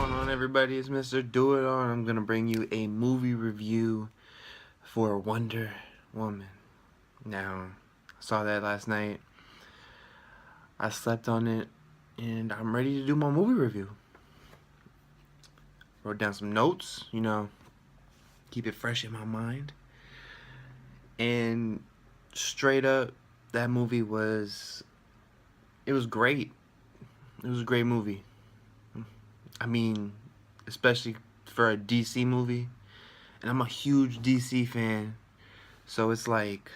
going on, everybody? It's Mr. Do It On. I'm gonna bring you a movie review for Wonder Woman. Now, I saw that last night. I slept on it, and I'm ready to do my movie review. Wrote down some notes, keep it fresh in my mind. And straight up, that movie was great. It was a great movie. I mean, especially for a DC movie. And I'm a huge DC fan. So it's like,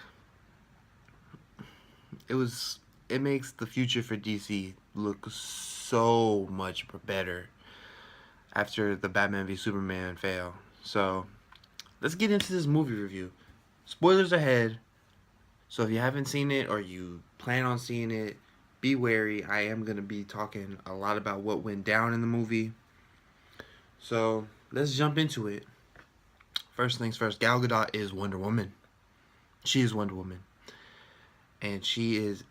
it makes the future for DC look so much better after the Batman v Superman fail. So let's get into this movie review. Spoilers ahead. So if you haven't seen it or you plan on seeing it, be wary. I am going to be talking a lot about what went down in the movie. So let's jump into it. First things first, Gal Gadot is Wonder Woman. She is Wonder Woman. And she is...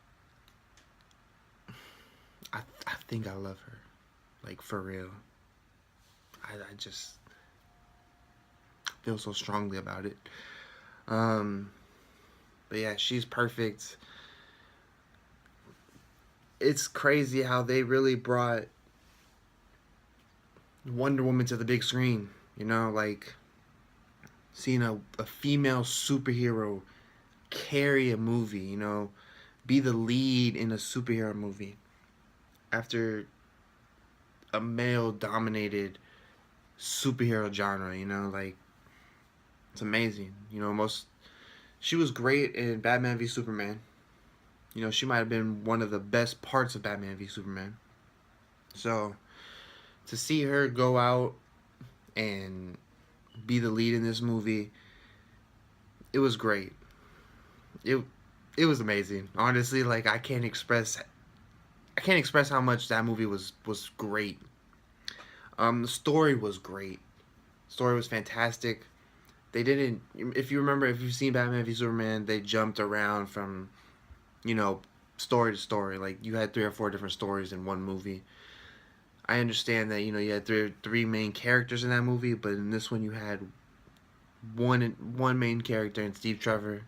I think I love her. Like, for real. I just feel so strongly about it. But yeah, she's perfect. It's crazy how they really brought Wonder Woman to the big screen. Like seeing a female superhero carry a movie, be the lead in a superhero movie after a male-dominated superhero genre, like, it's amazing. She was great in Batman v Superman. She might have been one of the best parts of Batman v Superman. So, to see her go out and be the lead in this movie, it was great. It was amazing. Honestly, like, I can't express how much that movie was great. The story was great. The story was fantastic. They didn't, if you've seen Batman v Superman, they jumped around from, story to story. Like, you had 3 or 4 different stories in one movie. I understand that, you had three main characters in that movie, but in this one you had one main character in Steve Trevor.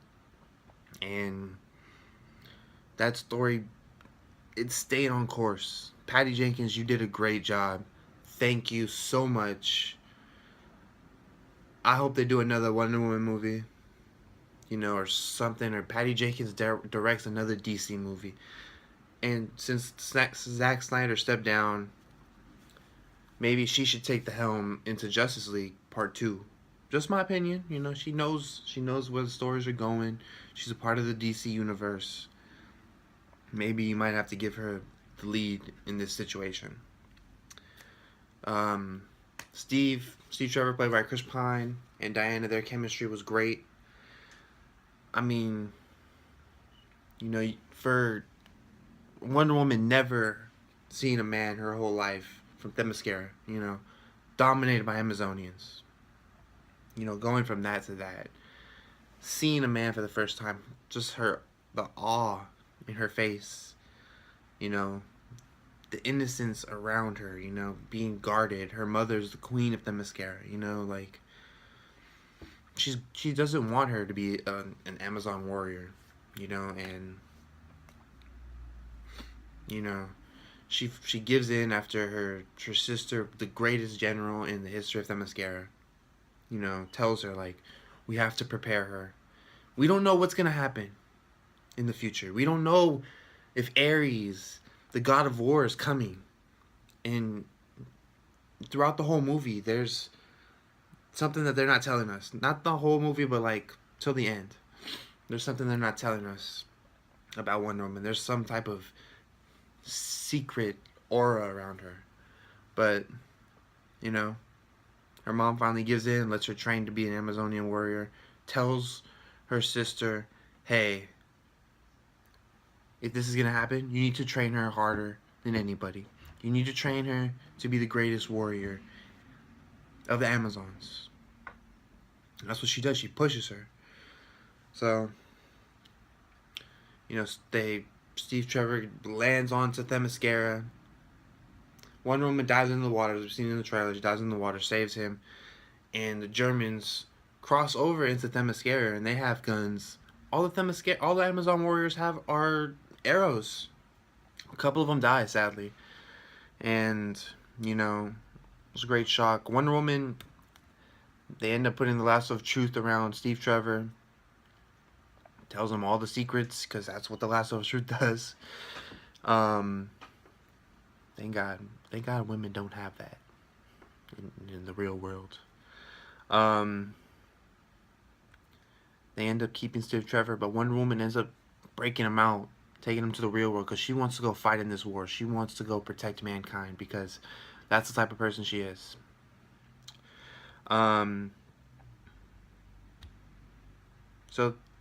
And that story, it stayed on course. Patty Jenkins, you did a great job. Thank you so much. I hope they do another Wonder Woman movie, or something, or Patty Jenkins directs another DC movie. And since Zack Snyder stepped down, maybe she should take the helm into Justice League Part 2. Just my opinion, she knows where the stories are going. She's a part of the DC universe. Maybe you might have to give her the lead in this situation. Steve Trevor, played by Chris Pine, and Diana, their chemistry was great. I mean, for Wonder Woman, never seen a man her whole life from Themyscira, dominated by Amazonians. Going from that to that. Seeing a man for the first time, just the awe in her face, the innocence around her, being guarded. Her mother's the queen of Themyscira, like, she doesn't want her to be an Amazon warrior, and she gives in after her sister, the greatest general in the history of Themyscira, tells her, like, we have to prepare her. We don't know what's gonna happen in the future. We don't know if Ares, the god of war, is coming. And throughout the whole movie, there's something that they're not telling us. Not the whole movie, but like till the end. There's something they're not telling us about Wonder Woman. There's some type of secret aura around her. But, her mom finally gives in, lets her train to be an Amazonian warrior, tells her sister, hey, if this is going to happen, you need to train her harder than anybody. You need to train her to be the greatest warrior of the Amazons. And that's what she does. She pushes her. So, Steve Trevor lands onto Themyscira, Wonder Woman dives in the water. As we've seen in the trailer, she dives in the water, saves him, and the Germans cross over into Themyscira, and they have guns. All the Amazon warriors have are arrows. A couple of them die, sadly, and you know, it was a great shock. Wonder Woman. They end up putting the lasso of truth around Steve Trevor. Tells him all the secrets because that's what the lasso of truth does. Um, thank God women don't have that in the real world. They end up keeping Steve Trevor, but Wonder Woman ends up breaking him out, taking him to the real world because she wants to go fight in this war. She wants to go protect mankind because that's the type of person she is. So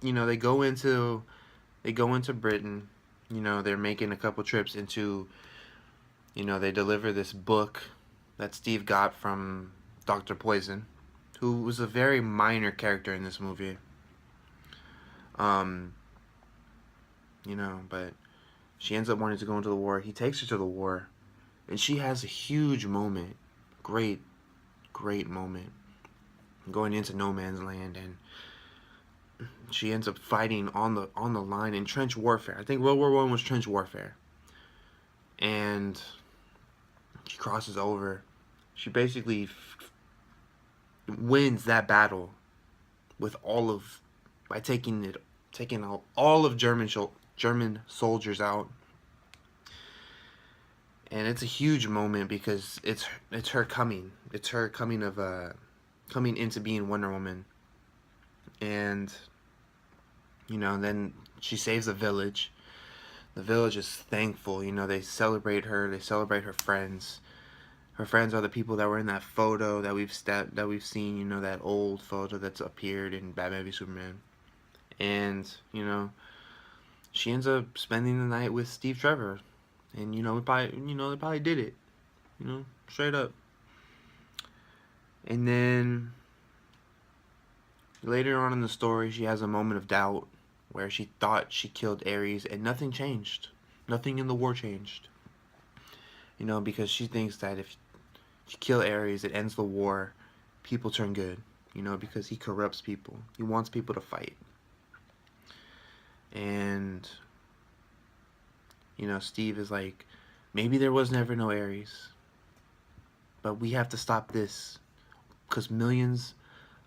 you know they go into Britain. You know they're making a couple trips into. You know they deliver this book that Steve got from Dr. Poison, who was a very minor character in this movie. You know, but she ends up wanting to go into the war. He takes her to the war, and she has a huge moment, great moment, going into no man's land, and she ends up fighting on the line in trench warfare. I think World War I was trench warfare, and she crosses over. She basically wins that battle with by taking all of German soldiers out. And it's a huge moment because it's her coming. It's her coming into being Wonder Woman. And you know, then she saves a village. The village is thankful. You know, they celebrate her. They celebrate her friends. Her friends are the people that were in that photo that we've seen. You know, that old photo that's appeared in Batman v Superman. And you know, she ends up spending the night with Steve Trevor, and you know, they probably did it, you know, straight up. And then later on in the story, she has a moment of doubt where she thought she killed Ares, and nothing changed. Nothing in the war changed. You know, because she thinks that if you kill Ares, it ends the war. People turn good. You know, because he corrupts people. He wants people to fight. And you know, Steve is like, maybe there was never no Ares, but we have to stop this because millions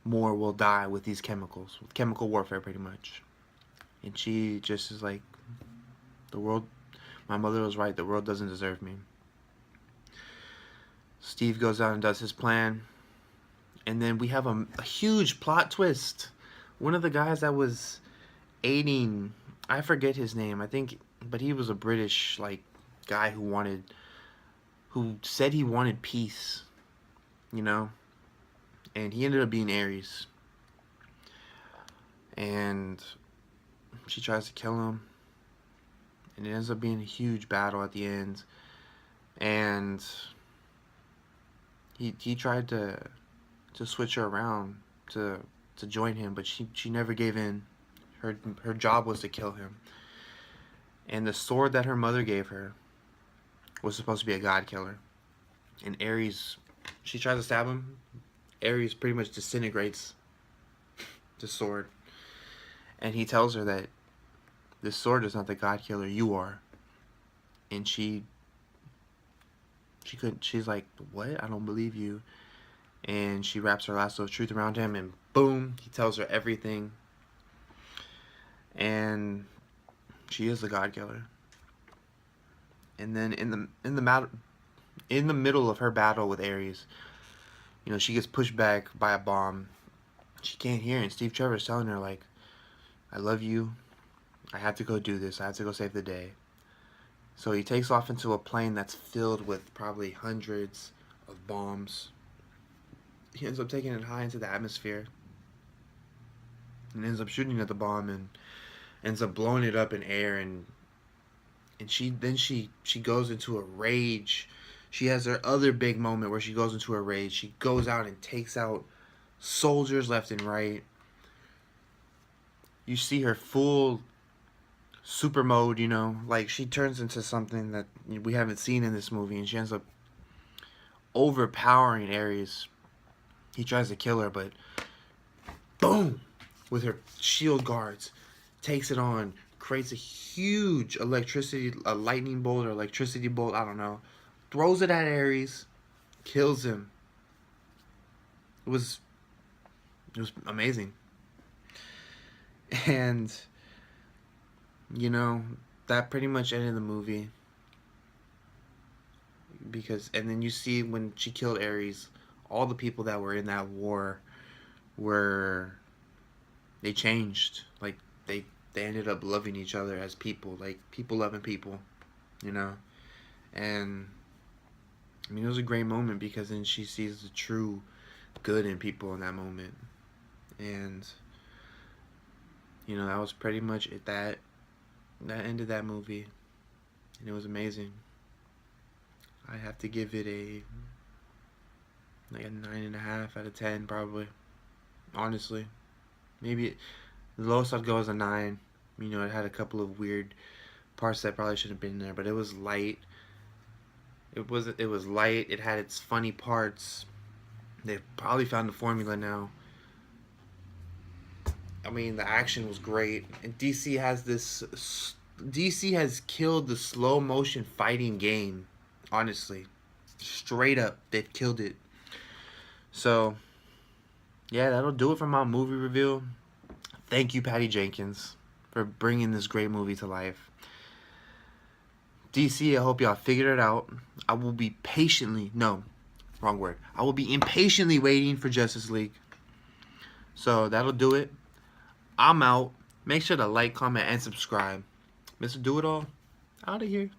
more will die with these chemicals, with chemical warfare, pretty much. And she just is like, the world, my mother was right, the world doesn't deserve me. Steve goes out and does his plan, and then we have a huge plot twist. One of the guys that was aiding, I forget his name, I think, but he was a British like guy who said he wanted peace, you know, and he ended up being Ares, and she tries to kill him, and it ends up being a huge battle at the end, and he tried to switch her around to join him, but she never gave in. Her job was to kill him. And the sword that her mother gave her was supposed to be a god killer. And Ares, she tries to stab him. Ares pretty much disintegrates the sword. And he tells her that this sword is not the god killer, you are. And she's like, what? I don't believe you. And she wraps her lasso of truth around him, and boom, he tells her everything. And she is the god killer. And then in the middle of her battle with Ares, you know, she gets pushed back by a bomb. She can't hear, and Steve Trevor's telling her like, I love you. I have to go do this. I have to go save the day. So he takes off into a plane that's filled with probably hundreds of bombs. He ends up taking it high into the atmosphere and ends up shooting at the bomb and ends up blowing it up in air, and she goes into a rage. She has her other big moment where she goes into a rage. She goes out and takes out soldiers left and right. You see her full super mode, you know, like she turns into something that we haven't seen in this movie, and she ends up overpowering Ares. He tries to kill her, but boom, with her shield guards, takes it on, creates a huge a lightning bolt or electricity bolt, I don't know, throws it at Ares, kills him. It was amazing. And you know, that pretty much ended the movie. And then you see when she killed Ares, all the people that were in that war were, they changed. Like they ended up loving each other as people, like people loving people, you know. And I mean, it was a great moment because then she sees the true good in people in that moment. And you know, that was pretty much it. That ended that movie, and it was amazing. I have to give it a 9.5 out of 10 probably. Honestly, maybe the lowest I'd go is a 9. You know, it had a couple of weird parts that probably shouldn't have been there, but it was light. It was light. It had its funny parts. They've probably found the formula now. I mean, the action was great, and DC has killed the slow motion fighting game. Honestly, straight up, they've killed it. So, yeah, that'll do it for my movie review. Thank you, Patty Jenkins, for bringing this great movie to life. DC, I hope y'all figured it out. I will be I will be impatiently waiting for Justice League. So, that'll do it. I'm out. Make sure to like, comment, and subscribe. Mr. Do It All, out of here.